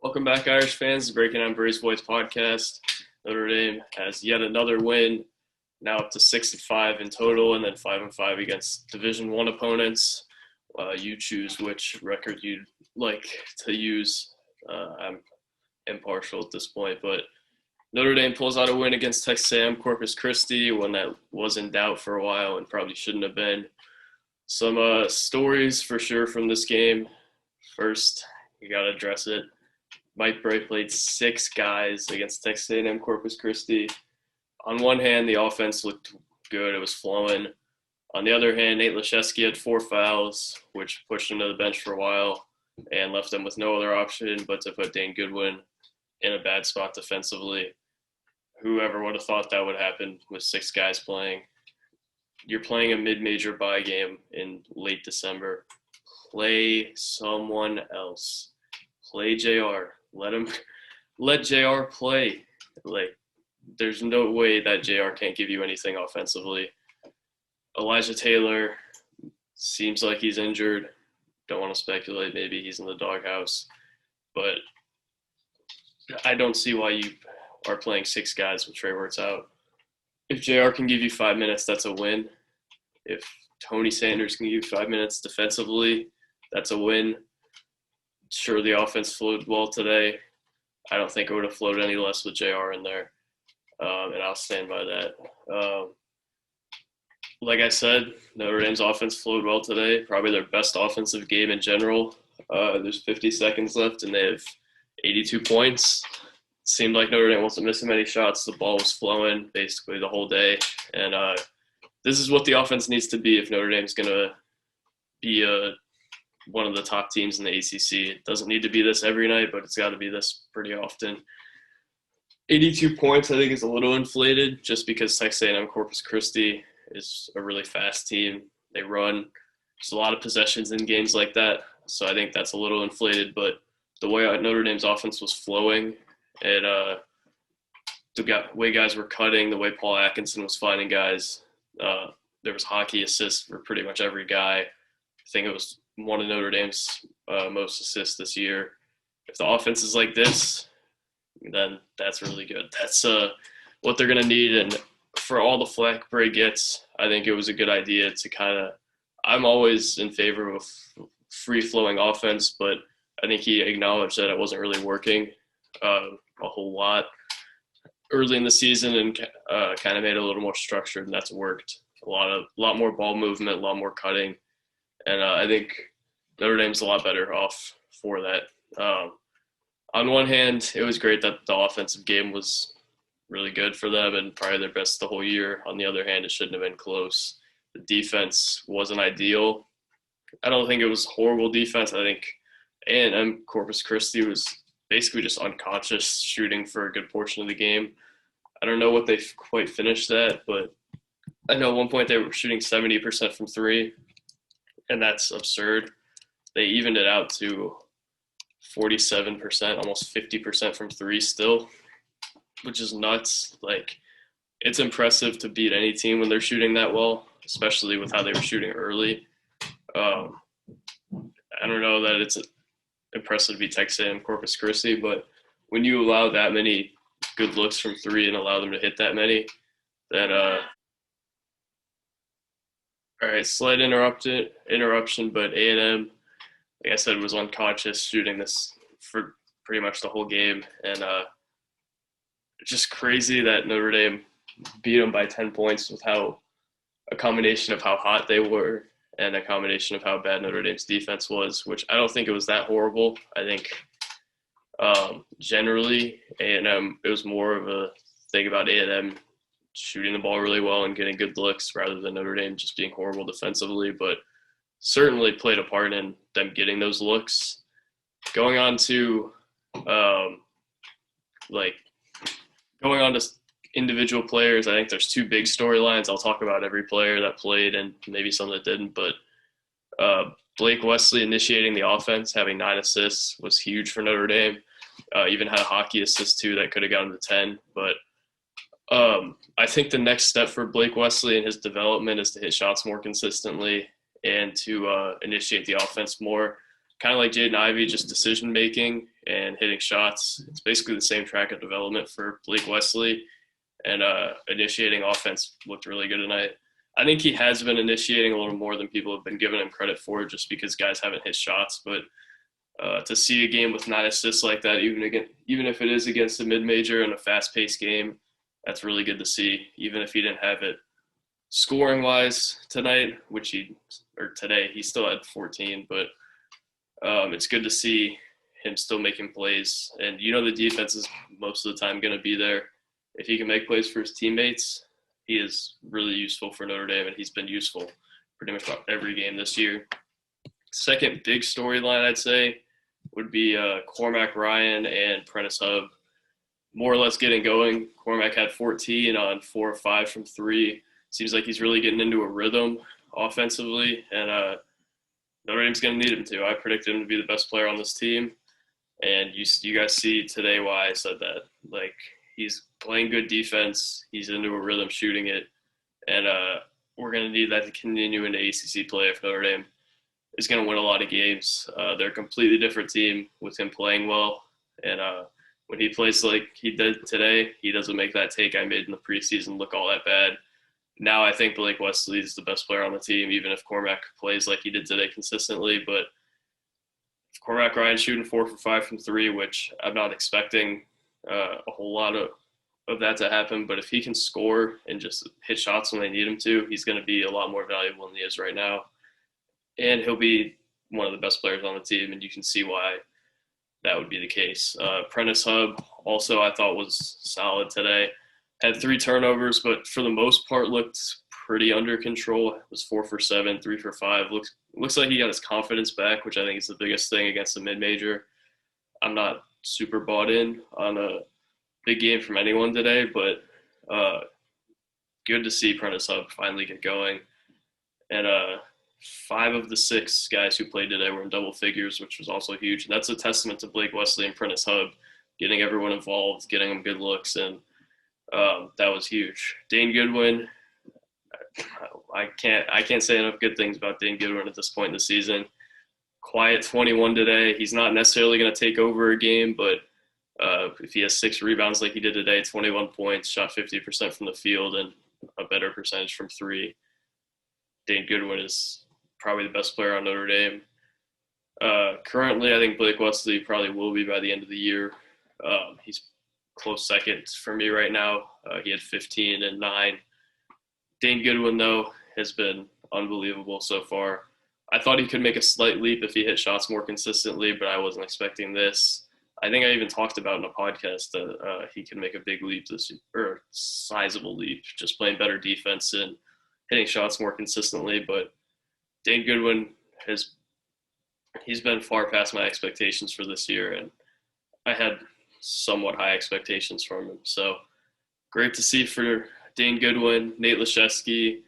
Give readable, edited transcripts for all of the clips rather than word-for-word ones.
Welcome back, Irish fans, to Breaking Down Bray's Boys podcast. Notre Dame has yet another win, now up to 6-5 in total, and then 5-5 against Division I opponents. You choose which record you'd like to use. I'm impartial at this point, but Notre Dame pulls out a win against Texas A&M Corpus Christi, one that was in doubt for a while and probably shouldn't have been. Some stories for sure from this game. First, you got to address it. Mike Bray played 6 guys against Texas A&M Corpus Christi. On one hand, the offense looked good. It was flowing. On the other hand, Laszewski had 4 fouls, which pushed him to the bench for a while and left them with no other option but to put Dane Goodwin in a bad spot defensively. Whoever would have thought that would happen with 6 guys playing. You're playing a mid-major bye game in late December. Play someone else. Play JR. Let JR play. There's no way that JR can't give you anything offensively. Elijah Taylor seems like he's injured. Don't want to speculate. Maybe he's in the doghouse. But I don't see why you are playing 6 guys with Trey Wirtz out. If JR can give you 5 minutes, that's a win. If Tony Sanders can give you 5 minutes defensively, that's a win. Sure, the offense flowed well today. I don't think it would have flowed any less with JR in there, and I'll stand by that. Like I said, Notre Dame's offense flowed well today, probably their best offensive game in general. There's 50 seconds left, and they have 82 points. It seemed like Notre Dame wasn't missing many shots. The ball was flowing basically the whole day, and this is what the offense needs to be if Notre Dame's going to be one of the top teams in the ACC. It doesn't need to be this every night, but it's got to be this pretty often. 82 points, I think, is a little inflated just because Texas A&M Corpus Christi is a really fast team. They run. There's a lot of possessions in games like that, so I think that's a little inflated. But the way Notre Dame's offense was flowing and the way guys were cutting, the way Paul Atkinson was finding guys, there was hockey assists for pretty much every guy. I think it was one of Notre Dame's most assists this year. If the offense is like this, then that's really good. That's what they're going to need. And for all the flack Bray gets, I think it was a good idea to I'm always in favor of free-flowing offense, but I think he acknowledged that it wasn't really working a whole lot early in the season and kind of made it a little more structured, and that's worked. A lot more ball movement, a lot more cutting. And I think Notre Dame's a lot better off for that. On one hand, it was great that the offensive game was really good for them and probably their best the whole year. On the other hand, it shouldn't have been close. The defense wasn't ideal. I don't think it was horrible defense. I think A&M Corpus Christi was basically just unconscious shooting for a good portion of the game. I don't know what they quite finished at, but I know at one point they were shooting 70% from 3. And that's absurd. They evened it out to 47%, almost 50% from 3 still, which is nuts. It's impressive to beat any team when they're shooting that well, especially with how they were shooting early. I don't know that it's impressive to beat Texas A&M Corpus Christi, but when you allow that many good looks from 3 and allow them to hit that many, then all right, slight interruption, but A&M, like I said, was unconscious shooting this for pretty much the whole game. And it's just crazy that Notre Dame beat them by 10 points with a combination of how hot they were and a combination of how bad Notre Dame's defense was, which I don't think it was that horrible. I think generally A&M, it was more of a thing about A&M shooting the ball really well and getting good looks rather than Notre Dame just being horrible defensively, but certainly played a part in them getting those looks. Going on to individual players, I think there's 2 big storylines. I'll talk about every player that played and maybe some that didn't, but Blake Wesley initiating the offense, having 9 assists was huge for Notre Dame. Even had a hockey assist too that could have gotten to 10, but I think the next step for Blake Wesley and his development is to hit shots more consistently and to initiate the offense more. Kind of like Jaden Ivey, just decision-making and hitting shots. It's basically the same track of development for Blake Wesley, and initiating offense looked really good tonight. I think he has been initiating a little more than people have been giving him credit for, just because guys haven't hit shots. But to see a game with 9 assists like that, even if it is against a mid-major and a fast-paced game, that's really good to see. Even if he didn't have it scoring-wise tonight, today, he still had 14. But it's good to see him still making plays. And the defense is most of the time going to be there. If he can make plays for his teammates, he is really useful for Notre Dame, and he's been useful pretty much about every game this year. Second big storyline, I'd say, would be Cormac Ryan and Prentiss Hubb more or less getting going. Cormac had 14 on 4 or 5 from 3. Seems like he's really getting into a rhythm offensively, and Notre Dame's going to need him to. I predicted him to be the best player on this team, and you guys see today why I said that. Like, he's playing good defense. He's into a rhythm shooting it, and we're going to need that to continue into ACC play if Notre Dame is going to win a lot of games. They're a completely different team with him playing well, and when he plays like he did today, he doesn't make that take I made in the preseason look all that bad. Now I think Blake Wesley is the best player on the team, even if Cormac plays like he did today consistently. But if Cormac Ryan's shooting 4 for 5 from 3, which I'm not expecting a whole lot of that to happen, but if he can score and just hit shots when they need him to, he's going to be a lot more valuable than he is right now. And he'll be one of the best players on the team, and you can see why that would be the case. Prentiss Hubb also I thought was solid today. Had 3 turnovers, but for the most part looked pretty under control. It was 4 for 7, 3 for 5. Looks like he got his confidence back, which I think is the biggest thing against the mid-major. I'm not super bought in on a big game from anyone today, but good to see Prentiss Hubb finally get going. And 5 of the 6 guys who played today were in double figures, which was also huge. And that's a testament to Blake Wesley and Prentiss Hubb getting everyone involved, getting them good looks, and that was huge. Dane Goodwin, I can't say enough good things about Dane Goodwin at this point in the season. Quiet 21 today. He's not necessarily going to take over a game, but if he has 6 rebounds like he did today, 21 points, shot 50% from the field, and a better percentage from 3, Dane Goodwin is probably the best player on Notre Dame. Currently, I think Blake Wesley probably will be by the end of the year. He's close second for me right now. He had 15 and 9. Dane Goodwin, though, has been unbelievable so far. I thought he could make a slight leap if he hit shots more consistently, but I wasn't expecting this. I think I even talked about in a podcast that he can make a big leap this year, or a sizable leap, just playing better defense and hitting shots more consistently. But Dane Goodwin he's been far past my expectations for this year, and I had somewhat high expectations from him. So great to see for Dane Goodwin. Nate Laszewski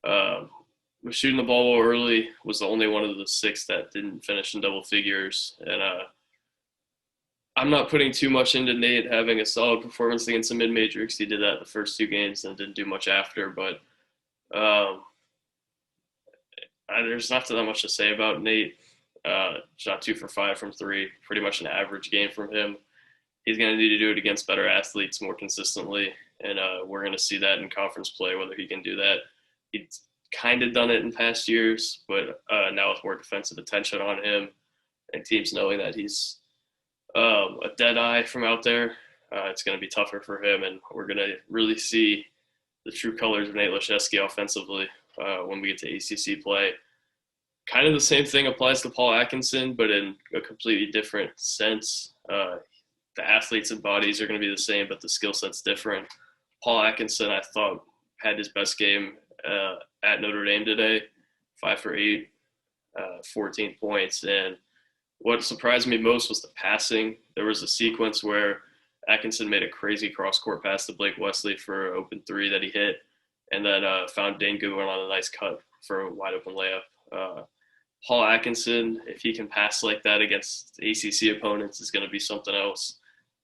was shooting the ball early, was the only one of the 6 that didn't finish in double figures. And I'm not putting too much into Nate having a solid performance against the mid-major, because he did that the first 2 games and didn't do much after. But there's not that much to say about Nate. Shot 2 for 5 from 3, pretty much an average game from him. He's going to need to do it against better athletes more consistently, and we're going to see that in conference play, whether he can do that. He's kind of done it in past years, but now with more defensive attention on him and teams knowing that he's a dead eye from out there, it's going to be tougher for him, and we're going to really see the true colors of Nate Laszewski offensively when we get to ACC play. Kind of the same thing applies to Paul Atkinson, but in a completely different sense. The athletes and bodies are going to be the same, but the skill set's different. Paul Atkinson, I thought, had his best game at Notre Dame today, 5 for 8, 14 points. And what surprised me most was the passing. There was a sequence where Atkinson made a crazy cross-court pass to Blake Wesley for an open 3 that he hit, and then found Dane Goodwin on a nice cut for a wide-open layup. Paul Atkinson, if he can pass like that against ACC opponents, is going to be something else.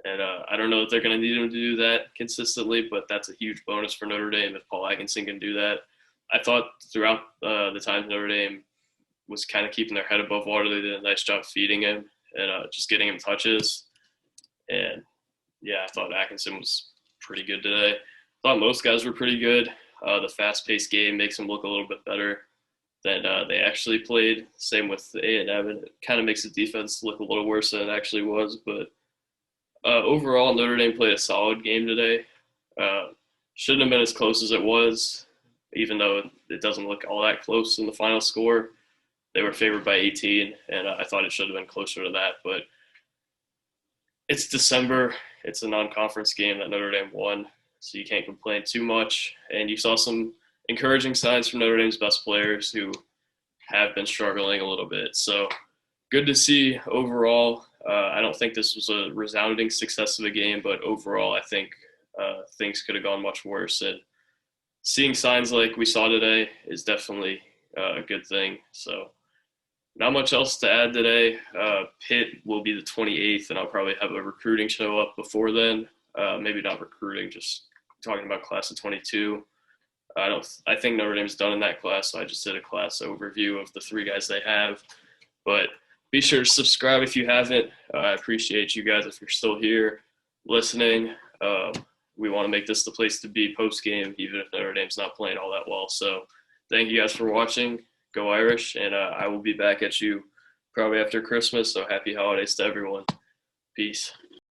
And I don't know if they're going to need him to do that consistently, but that's a huge bonus for Notre Dame if Paul Atkinson can do that. I thought throughout the time Notre Dame was kind of keeping their head above water, they did a nice job feeding him, and just getting him touches. And, yeah, I thought Atkinson was pretty good today. I thought most guys were pretty good. The fast-paced game makes them look a little bit better than they actually played. Same with the A&M, and it kind of makes the defense look a little worse than it actually was. But overall, Notre Dame played a solid game today. Shouldn't have been as close as it was, even though it doesn't look all that close in the final score. They were favored by 18, and I thought it should have been closer to that. But it's December. It's a non-conference game that Notre Dame won, so you can't complain too much. And you saw some encouraging signs from Notre Dame's best players who have been struggling a little bit. So good to see overall. I don't think this was a resounding success of a game, but overall I think things could have gone much worse. And seeing signs like we saw today is definitely a good thing. So not much else to add today. Pitt will be the 28th, and I'll probably have a recruiting show up before then. Maybe not recruiting, just talking about class of 22. I think Notre Dame's done in that class, so I just did a class overview of the 3 guys they have. But be sure to subscribe if you haven't. I appreciate you guys if you're still here listening. We want to make this the place to be post-game, even if Notre Dame's not playing all that well. So thank you guys for watching. Go Irish, and I will be back at you probably after Christmas, so happy holidays to everyone. Peace.